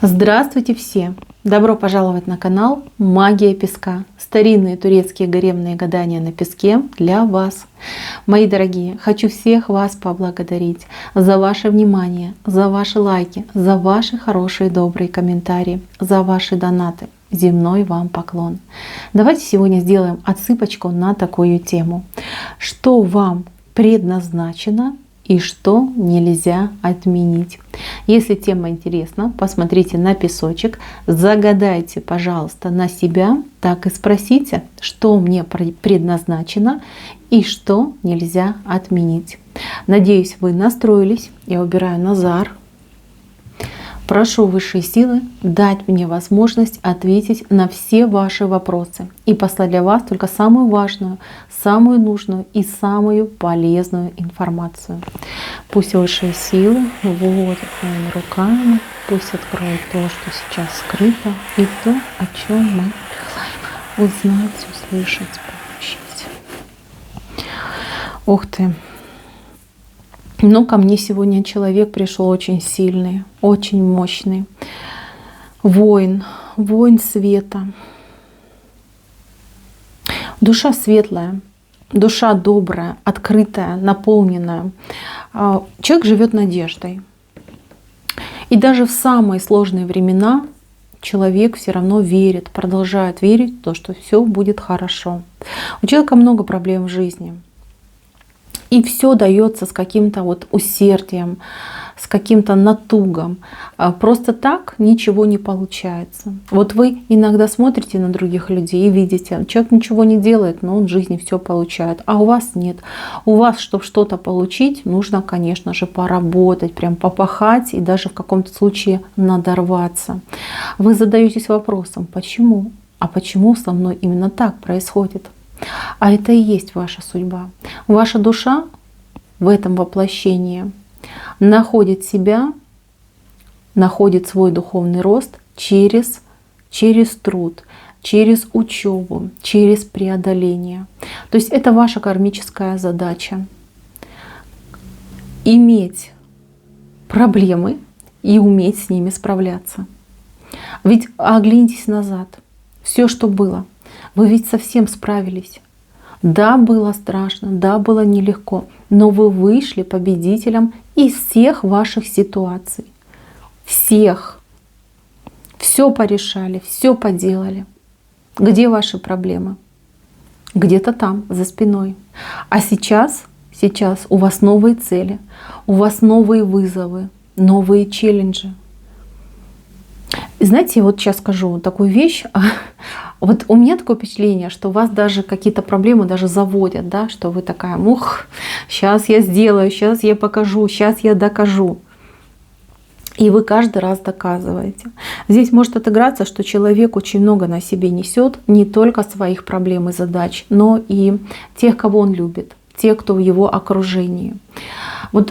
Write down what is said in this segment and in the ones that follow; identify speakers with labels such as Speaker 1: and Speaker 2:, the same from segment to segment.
Speaker 1: Здравствуйте все! Добро пожаловать на канал Магия Песка. Старинные турецкие гаремные гадания на песке для вас. Мои дорогие, хочу всех вас поблагодарить за ваше внимание, за ваши лайки, за ваши хорошие добрые комментарии, за ваши донаты. Земной вам поклон. Давайте сегодня сделаем отсыпочку на такую тему. Что вам предназначено и что нельзя отменить. Если тема интересна, посмотрите на песочек, загадайте, пожалуйста, на себя, так и спросите, что мне предназначено и что нельзя отменить. Надеюсь, вы настроились. Я убираю Назар. Прошу высшие силы дать мне возможность ответить на все ваши вопросы и послать для вас только самую важную, самую нужную и самую полезную информацию. Пусть высшие силы вводят моими руками, пусть откроют то, что сейчас скрыто, и то, о чем мы желаем узнать, услышать, получить. Ух ты! Но ко мне сегодня человек пришел очень сильный, очень мощный. Воин, воин света. Душа светлая, душа добрая, открытая, наполненная. Человек живет надеждой. И даже в самые сложные времена человек все равно верит, продолжает верить в то, что все будет хорошо. У человека много проблем в жизни. И все дается с каким-то усердием, с каким-то натугом. Просто так ничего не получается. Вы иногда смотрите на других людей и видите, человек ничего не делает, но он в жизни все получает. А у вас нет. У вас, чтобы что-то получить, нужно, конечно же, поработать, прям попахать и даже в каком-то случае надорваться. Вы задаетесь вопросом, почему? А почему со мной именно так происходит? А это и есть ваша судьба. Ваша душа в этом воплощении находит себя, находит свой духовный рост через труд, через учебу, через преодоление. То есть это ваша кармическая задача. Иметь проблемы и уметь с ними справляться. Ведь оглянитесь назад. Все, что было. Вы ведь совсем справились. Да, было страшно, да, было нелегко, но вы вышли победителем из всех ваших ситуаций. Всех. Все порешали, все поделали. Где ваши проблемы? Где-то там, за спиной. А сейчас у вас новые цели, у вас новые вызовы, новые челленджи. И знаете, сейчас скажу такую вещь. У меня такое впечатление, что вас даже какие-то проблемы даже заводят, да, что вы такая, сейчас я сделаю, сейчас я покажу, сейчас я докажу. И вы каждый раз доказываете. Здесь может отыграться, что человек очень много на себе несет, не только своих проблем и задач, но и тех, кого он любит, тех, кто в его окружении.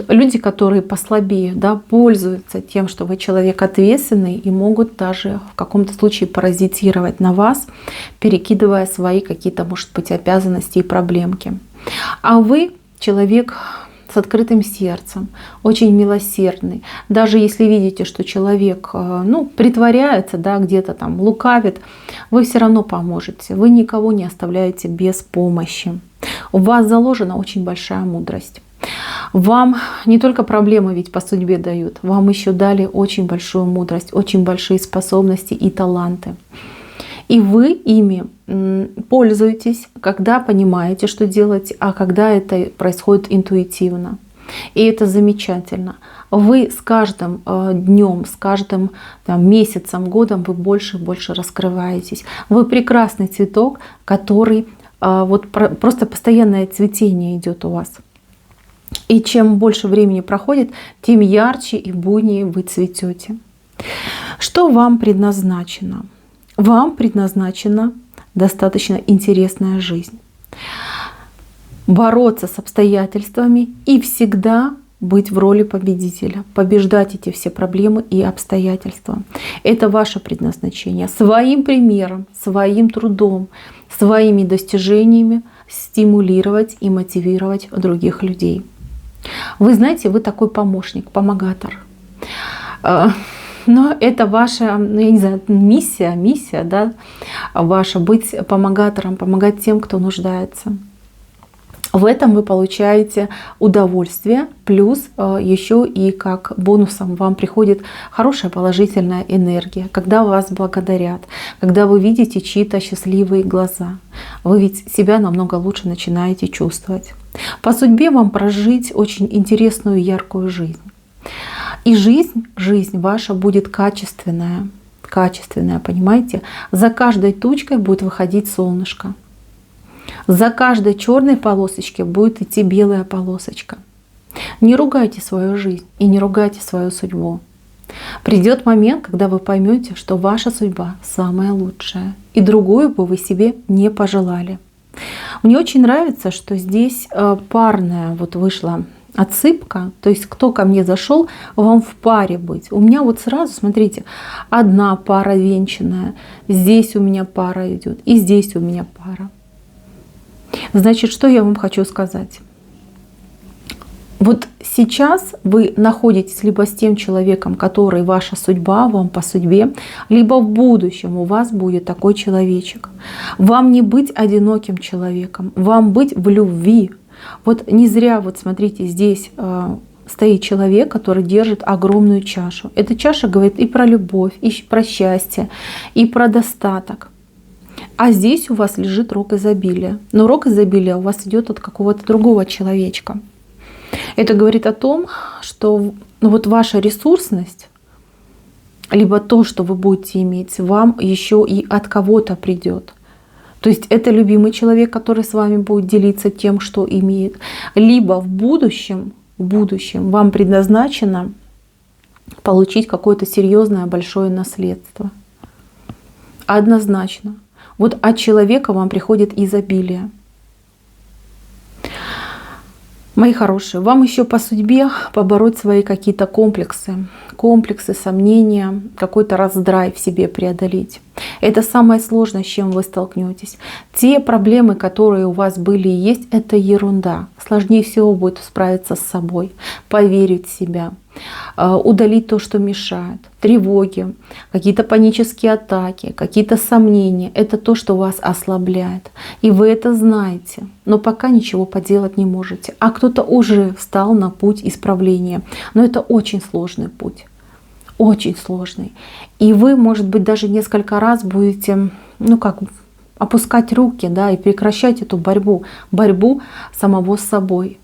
Speaker 1: Люди, которые послабее, да, пользуются тем, что вы человек ответственный и могут даже в каком-то случае паразитировать на вас, перекидывая свои какие-то, может быть, обязанности и проблемки. А вы человек с открытым сердцем, очень милосердный. Даже если видите, что человек притворяется, да, где-то там лукавит, вы все равно поможете. Вы никого не оставляете без помощи. У вас заложена очень большая мудрость. Вам не только проблемы ведь по судьбе дают, вам еще дали очень большую мудрость, очень большие способности и таланты. И вы ими пользуетесь, когда понимаете, что делать, а когда это происходит интуитивно. И это замечательно. Вы с каждым днем, с каждым месяцем, годом вы больше и больше раскрываетесь. Вы прекрасный цветок, который просто постоянное цветение идет у вас. И чем больше времени проходит, тем ярче и буйнее вы цветете. Что вам предназначено? Вам предназначена достаточно интересная жизнь. Бороться с обстоятельствами и всегда быть в роли победителя, побеждать эти все проблемы и обстоятельства. Это ваше предназначение. Своим примером, своим трудом, своими достижениями стимулировать и мотивировать других людей. Вы знаете, вы такой помощник, помогатор. Но это ваша, ну, я не знаю, миссия, да, ваша быть помогатором, помогать тем, кто нуждается. В этом вы получаете удовольствие, плюс еще и как бонусом вам приходит хорошая положительная энергия, когда вас благодарят, когда вы видите чьи-то счастливые глаза. Вы ведь себя намного лучше начинаете чувствовать. По судьбе вам прожить очень интересную, яркую жизнь. И жизнь ваша будет качественная, понимаете? За каждой тучкой будет выходить солнышко. За каждой черной полосочкой будет идти белая полосочка. Не ругайте свою жизнь и не ругайте свою судьбу. Придет момент, когда вы поймете, что ваша судьба самая лучшая, и другую бы вы себе не пожелали. Мне очень нравится, что здесь парная вот вышла отсыпка, то есть кто ко мне зашел, вам в паре быть. У меня вот сразу, смотрите, одна пара венчанная, здесь у меня пара идет, и здесь у меня пара. Значит, что я вам хочу сказать? Вот сейчас вы находитесь либо с тем человеком, который ваша судьба, вам по судьбе, либо в будущем у вас будет такой человечек. Вам не быть одиноким человеком, вам быть в любви. Вот не зря, вот смотрите, здесь стоит человек, который держит огромную чашу. Эта чаша говорит и про любовь, и про счастье, и про достаток. А здесь у вас лежит рог изобилия. Но рог изобилия у вас идет от какого-то другого человечка. Это говорит о том, что вот ваша ресурсность, либо то, что вы будете иметь, вам еще и от кого-то придет. То есть это любимый человек, который с вами будет делиться тем, что имеет. Либо в будущем вам предназначено получить какое-то серьезное большое наследство. Однозначно. Вот от человека вам приходит изобилие. Мои хорошие, вам еще по судьбе побороть свои какие-то комплексы, сомнения, какой-то раздрай в себе преодолеть. Это самое сложное, с чем вы столкнетесь. Те проблемы, которые у вас были и есть, это ерунда. Сложнее всего будет справиться с собой, поверить в себя, удалить то, что мешает. Тревоги, какие-то панические атаки, какие-то сомнения. Это то, что вас ослабляет. И вы это знаете, но пока ничего поделать не можете. А кто-то уже встал на путь исправления. Но это очень сложный путь. Очень сложный. И вы, может быть, даже несколько раз будете, опускать руки, да, и прекращать эту борьбу самого с собой.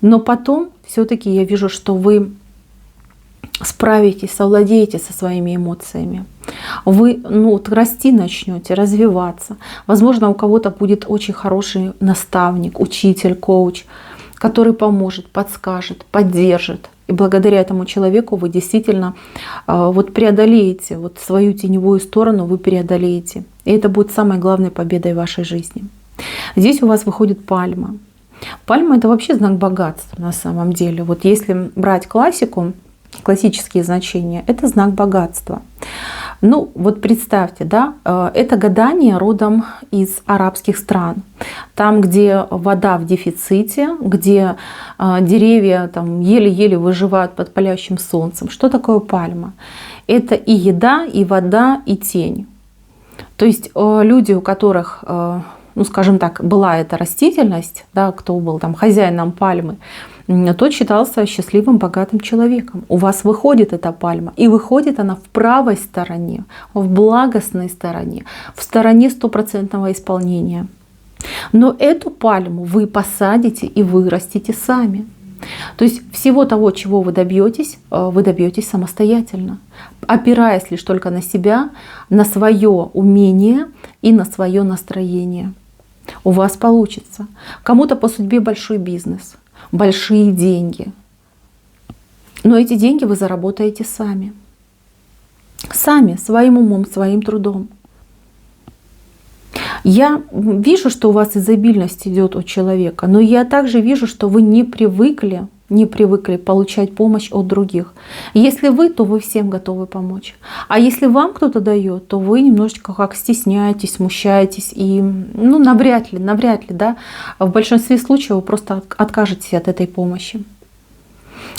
Speaker 1: Но потом все-таки я вижу, что вы справитесь, совладеете со своими эмоциями. Вы расти начнете, развиваться. Возможно, у кого-то будет очень хороший наставник, учитель, коуч, который поможет, подскажет, поддержит. И благодаря этому человеку вы действительно преодолеете свою теневую сторону, вы преодолеете. И это будет самой главной победой в вашей жизни. Здесь у вас выходит пальма. Пальма — это вообще знак богатства на самом деле. Вот если брать классику, классические значения, это знак богатства. Представьте, да, это гадание родом из арабских стран. Там, где вода в дефиците, где деревья еле-еле выживают под палящим солнцем. Что такое пальма? Это и еда, и вода, и тень. То есть люди, у которых, была эта растительность, да, кто был хозяином пальмы, тот считался счастливым, богатым человеком. У вас выходит эта пальма, и выходит она в правой стороне, в благостной стороне, в стороне стопроцентного исполнения. Но эту пальму вы посадите и вырастите сами. То есть всего того, чего вы добьетесь самостоятельно, опираясь лишь только на себя, на свое умение и на свое настроение. У вас получится. Кому-то по судьбе большой бизнес, большие деньги. Но эти деньги вы заработаете сами. Сами, своим умом, своим трудом. Я вижу, что у вас изобильность идет от человека, но я также вижу, что вы не привыкли получать помощь от других. Если вы, то вы всем готовы помочь. А если вам кто-то дает, то вы немножечко как стесняетесь, смущаетесь и навряд ли, да, в большинстве случаев вы просто откажетесь от этой помощи.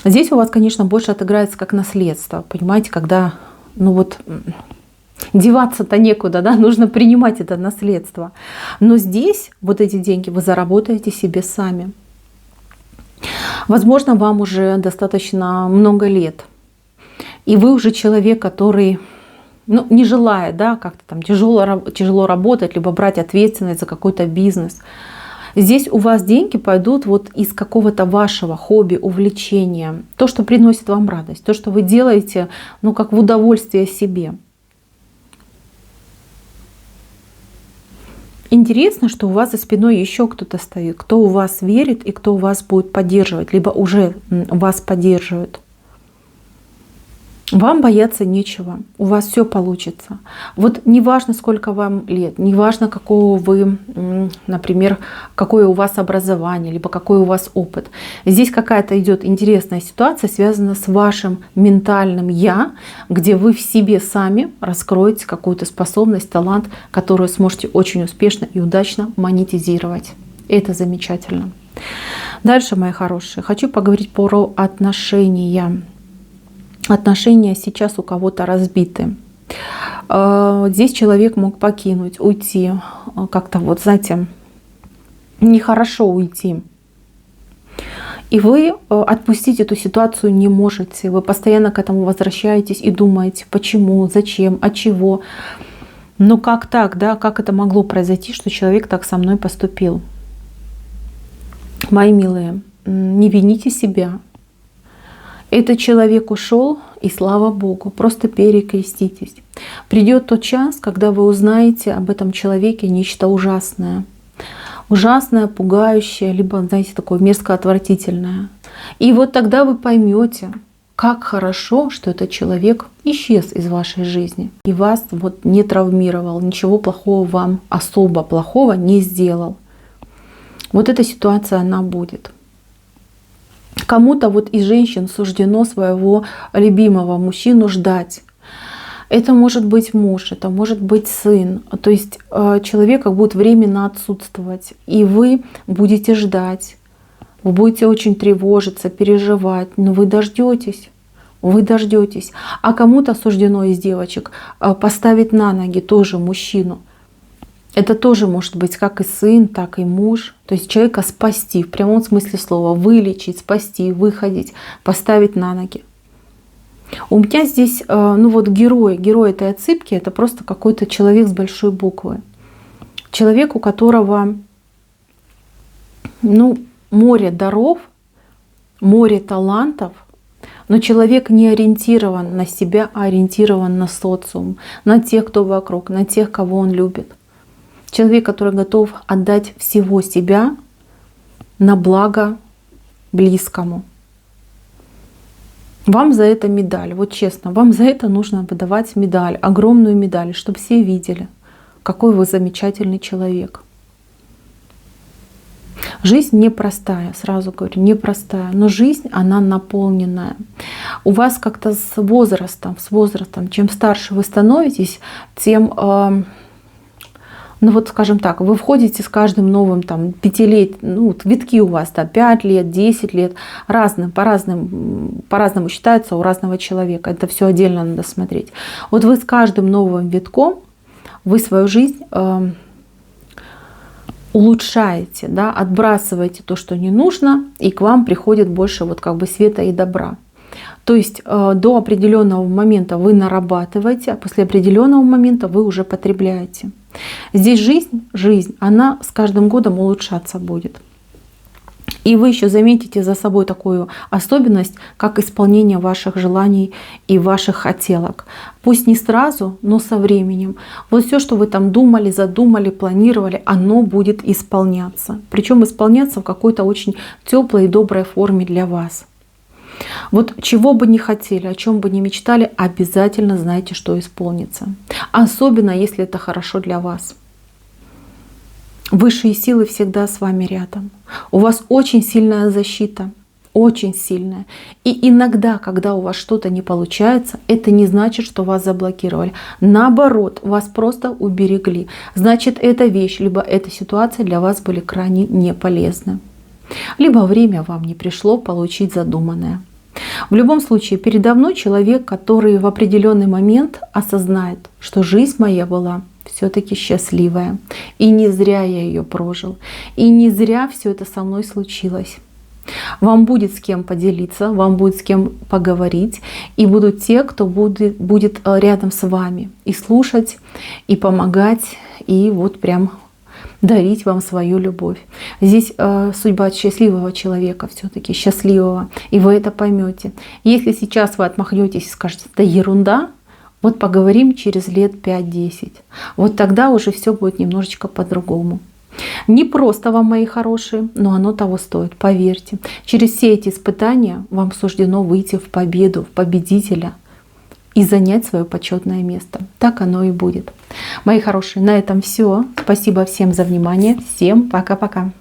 Speaker 1: Здесь у вас, конечно, больше отыграется как наследство, понимаете, когда ну вот деваться-то некуда, да, нужно принимать это наследство. Но здесь вот эти деньги вы заработаете себе сами. Возможно, вам уже достаточно много лет, и вы уже человек, который, ну, не желает, да, как-то там тяжело работать, либо брать ответственность за какой-то бизнес. Здесь у вас деньги пойдут вот из какого-то вашего хобби, увлечения, то, что приносит вам радость, то, что вы делаете, ну, как в удовольствие себе. Интересно, что у вас за спиной еще кто-то стоит, кто у вас верит и кто у вас будет поддерживать, либо уже вас поддерживает. Вам бояться нечего, у вас все получится. Вот неважно, сколько вам лет, неважно, какого вы, например, какое у вас образование, либо какой у вас опыт. Здесь какая-то идет интересная ситуация, связанная с вашим ментальным «я», где вы в себе сами раскроете какую-то способность, талант, которую сможете очень успешно и удачно монетизировать. Это замечательно. Дальше, мои хорошие, хочу поговорить про отношения. Отношения сейчас у кого-то разбиты. Здесь человек мог покинуть, уйти, как-то вот, знаете, нехорошо уйти. И вы отпустить эту ситуацию не можете. Вы постоянно к этому возвращаетесь и думаете, почему, зачем, от чего. Ну как так, да, как это могло произойти, что человек так со мной поступил? Мои милые, не вините себя. Этот человек ушел, и слава Богу, просто перекреститесь. Придет тот час, когда вы узнаете об этом человеке нечто ужасное. Ужасное, пугающее, либо, знаете, такое мерзко-отвратительное. И вот тогда вы поймете, как хорошо, что этот человек исчез из вашей жизни и вас вот не травмировал, ничего плохого вам, особо плохого не сделал. Вот эта ситуация, она будет. Кому-то вот из женщин суждено своего любимого мужчину ждать. Это может быть муж, это может быть сын. То есть человек как будет временно отсутствовать, и вы будете ждать. Вы будете очень тревожиться, переживать, но вы дождетесь. Вы дождетесь. А кому-то суждено из девочек поставить на ноги тоже мужчину. Это тоже может быть как и сын, так и муж. То есть человека спасти, в прямом смысле слова, вылечить, спасти, выходить, поставить на ноги. У меня здесь, ну вот герой этой отсыпки, это просто какой-то человек с большой буквы. Человек, у которого, ну, море даров, море талантов, но человек не ориентирован на себя, а ориентирован на социум, на тех, кто вокруг, на тех, кого он любит. Человек, который готов отдать всего себя на благо близкому. Вам за это медаль, вот честно, вам за это нужно выдавать медаль, огромную медаль, чтобы все видели, какой вы замечательный человек. Жизнь непростая, сразу говорю, непростая, но жизнь, она наполненная. У вас как-то с возрастом, чем старше вы становитесь, тем... Ну вот, скажем так, вы входите с каждым новым там 5 лет, ну витки у вас, да, 5 лет, 10 лет, по-разному считается у разного человека. Это все отдельно надо смотреть. Вот вы с каждым новым витком, вы свою жизнь улучшаете, да, отбрасываете то, что не нужно, и к вам приходит больше вот как бы света и добра. То есть до определенного момента вы нарабатываете, а после определенного момента вы уже потребляете. Здесь жизнь, она с каждым годом улучшаться будет. И вы еще заметите за собой такую особенность, как исполнение ваших желаний и ваших хотелок. Пусть не сразу, но со временем. Вот все, что вы там думали, задумали, планировали, оно будет исполняться. Причем исполняться в какой-то очень теплой и доброй форме для вас. Вот чего бы ни хотели, о чем бы ни мечтали, обязательно знайте, что исполнится. Особенно, если это хорошо для вас. Высшие силы всегда с вами рядом. У вас очень сильная защита, очень сильная. И иногда, когда у вас что-то не получается, это не значит, что вас заблокировали. Наоборот, вас просто уберегли. Значит, эта вещь, либо эта ситуация для вас были крайне неполезны. Либо время вам не пришло получить задуманное. В любом случае, передо мной человек, который в определенный момент осознает, что жизнь моя была все-таки счастливая. И не зря я ее прожил. И не зря все это со мной случилось. Вам будет с кем поделиться, вам будет с кем поговорить. И будут те, кто будет рядом с вами. И слушать, и помогать, и вот прям дарить вам свою любовь. Здесь судьба счастливого человека, все-таки счастливого, и вы это поймете. Если сейчас вы отмахнетесь и скажете: да ерунда, вот поговорим через лет 5-10, вот тогда уже все будет немножечко по-другому. Не просто вам, мои хорошие, но оно того стоит, поверьте. Через все эти испытания вам суждено выйти в победу, в победителя и занять свое почетное место. Так оно и будет. Мои хорошие, на этом все. Спасибо всем за внимание. Всем пока-пока.